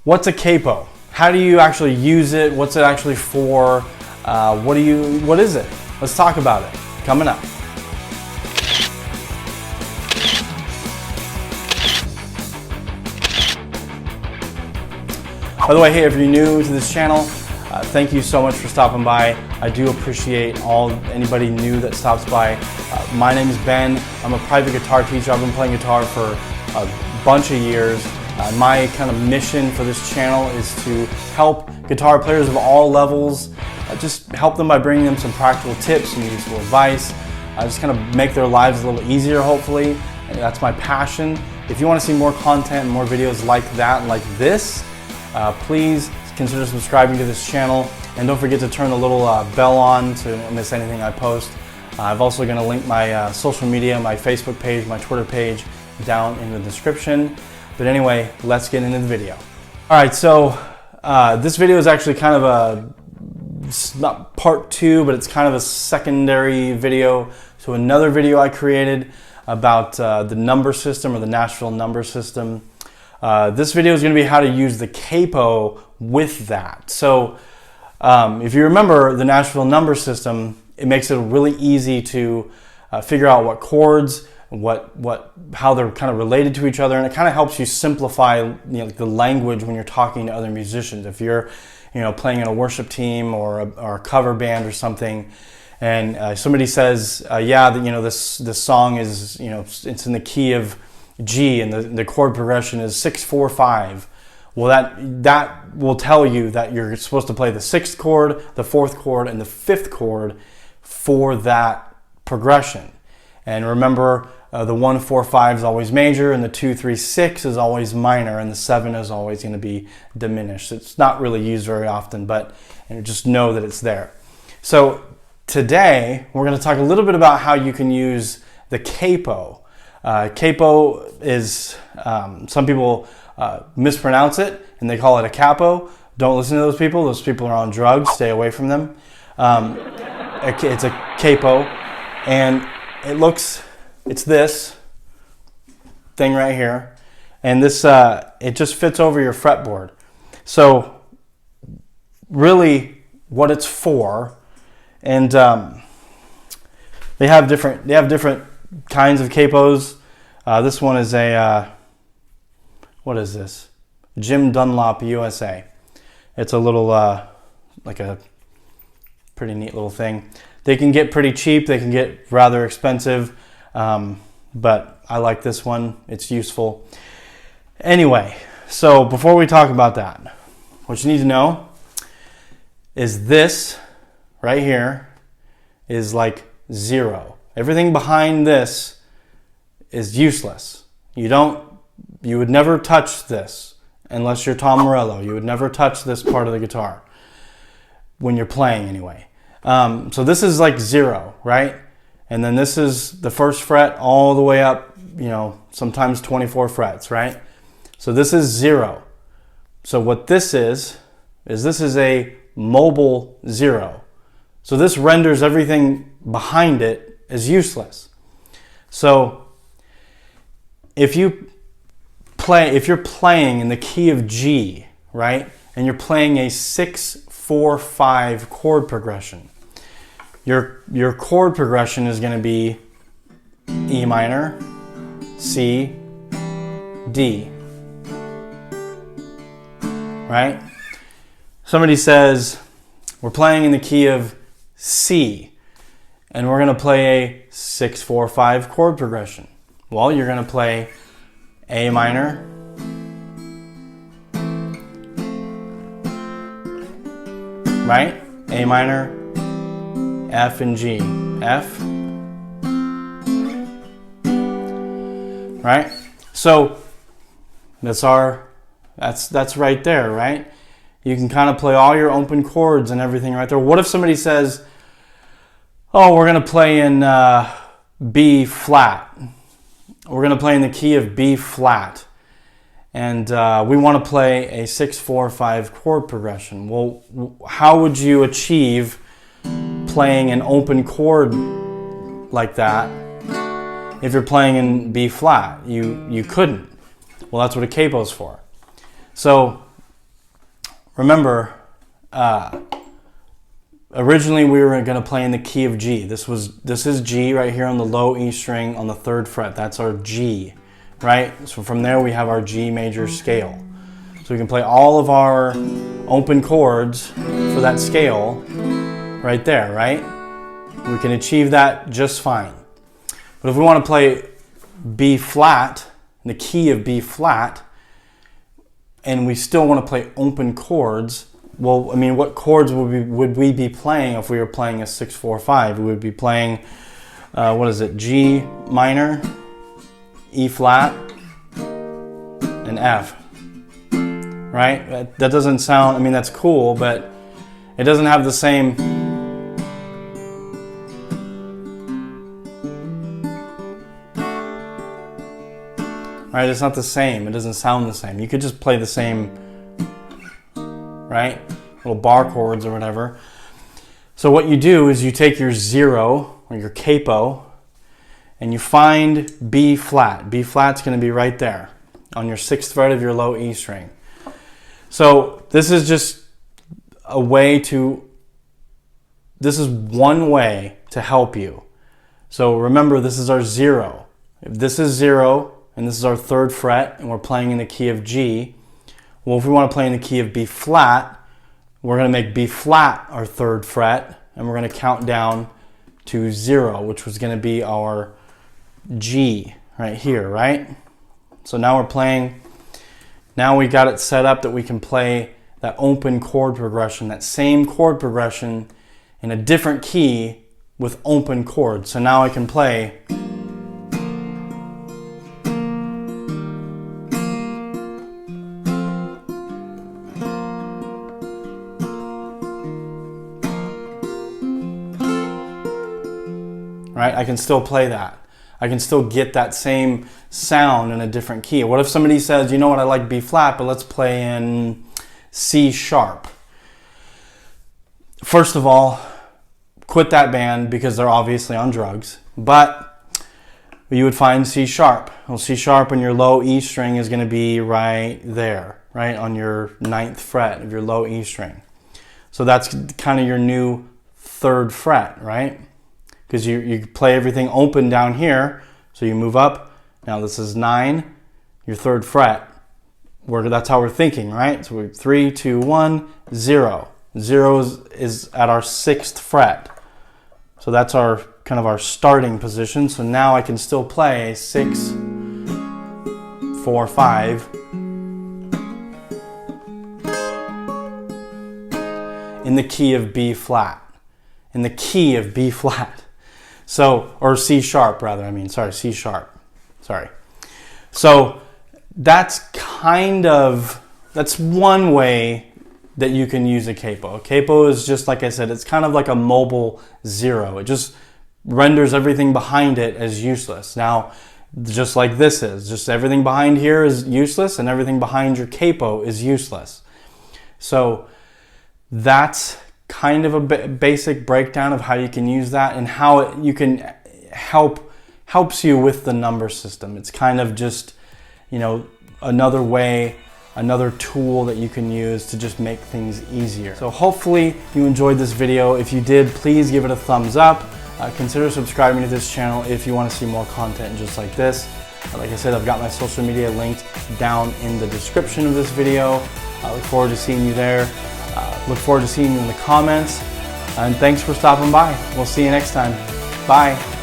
What's a capo? How do you actually use it? What's it actually for? What is it? Let's talk about it. Coming up. By the way, hey, if you're new to this channel, thank you so much for stopping by. I do appreciate anybody new that stops by. My name is Ben. I'm a private guitar teacher. I've been playing guitar for a bunch of years. My kind of mission for this channel is to help guitar players of all levels, just help them by bringing them some practical tips and useful advice, just kind of make their lives a little easier, hopefully. And that's my passion. If you want to see more content and more videos like that, like this, please consider subscribing to this channel, and don't forget to turn the little bell on to not miss anything I post. I've also going to link my social media, my Facebook page, my Twitter page down in the description. But anyway, let's get into the video. All right, so this video is actually kind of it's not part two, but it's kind of a secondary video to another video I created about the number system, or the Nashville number system. This video is going to be how to use the capo with that. So if you remember the Nashville number system, it makes it really easy to figure out what chords, how they're kind of related to each other, and it kind of helps you simplify the language when you're talking to other musicians. If you're playing in a worship team or a cover band or something, and somebody says, yeah, this song is it's in the key of G and the chord progression is 6-4-5. Well, that will tell you that you're supposed to play the 6th chord, the 4th chord, and the 5th chord for that progression. And remember, the 1-4-5 is always major, and the 2-3-6 is always minor, and the 7 is always going to be diminished. It's not really used very often, but just know that it's there. So today we're going to talk a little bit about how you can use the capo. Capo is, some people mispronounce it and they call it a capo. Don't listen to those people. Those people are on drugs. Stay away from them. It's a capo, and it's this thing right here, and this it just fits over your fretboard. So really what it's for, and they have different kinds of capos. This one is a what is this? Jim Dunlop USA. It's a little like a pretty neat little thing. They can get pretty cheap, they can get rather expensive, but I like this one. It's useful. Anyway, so before we talk about that, what you need to know is this right here is like 0. Everything behind this is useless. You would never touch this unless you're Tom Morello. You would never touch this part of the guitar when you're playing anyway. So this is like 0, right? And then this is the 1st fret all the way up, sometimes 24 frets, right? So this is 0. So what this is this is a mobile 0. So this renders everything behind it as useless. So if you're playing in the key of G, right? And you're playing a 6-4-5 chord progression, your chord progression is going to be E minor, C, D, right? Somebody says, we're playing in the key of C, and we're going to play a 6-4-5 chord progression. Well, you're going to play A minor, right? A minor, F and G. F, right? So that's right there, right? You can kind of play all your open chords and everything right there. What if somebody says, oh, we're going to play in B flat. We're going to play in the key of B flat. And we want to play a 6-4-5 chord progression. Well, how would you achieve playing an open chord like that if you're playing in B flat? You couldn't. Well, that's what a capo's for. So remember, originally we were going to play in the key of G. This is G right here on the low E string on the 3rd fret. That's our G, right? So from there we have our G major scale. So we can play all of our open chords for that scale right there, right? We can achieve that just fine. But if we want to play B flat, the key of B flat, and we still want to play open chords, well, I mean, what chords would we be playing if we were playing a 6-4-5? We would be playing, what is it, G minor, E flat, and F, right? That doesn't sound, I mean, that's cool, but it doesn't have the same, right? It's not the same. It doesn't sound the same. You could just play the same, right? Little bar chords or whatever. So what you do is you take your 0 or your capo and you find B flat. B flat's going to be right there on your 6th fret of your low E string. So this is just a way to, this is one way to help you. So remember, this is our 0. If this is 0, and this is our 3rd fret, and we're playing in the key of G. Well, if we want to play in the key of B flat, we're going to make B flat our 3rd fret, and we're going to count down to 0, which was going to be our G right here, right? So now we're playing, now we got it set up that we can play that open chord progression, that same chord progression in a different key with open chords. So now I can play right? I can still play that. I can still get that same sound in a different key. What if somebody says, you know what, I like B flat, but let's play in C sharp. First of all, quit that band because they're obviously on drugs, but you would find C sharp. Well, C sharp on your low E string is going to be right there, right on your 9th fret of your low E string. So that's kind of your new 3rd fret, right? Because you play everything open down here, so you move up. Now this is 9, your 3rd fret. That's how we're thinking, right? So we 3, 2, 1, 0. 0 is at our 6th fret. So that's our kind of our starting position. So now I can still play 6, 4, 5 in the key of B flat. In the key of B flat. So, or C sharp rather, C sharp. Sorry. So that's that's one way that you can use a capo. A capo is just, like I said, it's kind of like a mobile 0. It just renders everything behind it as useless. Now, just like this is, just everything behind here is useless and everything behind your capo is useless. So that's kind of a basic breakdown of how you can use that and how you can helps you with the number system. It's kind of just, you know, another way, another tool that you can use to just make things easier. So hopefully you enjoyed this video. If you did, please give it a thumbs up. Consider subscribing to this channel if you want to see more content just like this. Like I said, I've got my social media linked down in the description of this video. I look forward to seeing you there. Look forward to seeing you in the comments. And thanks for stopping by. We'll see you next time. Bye.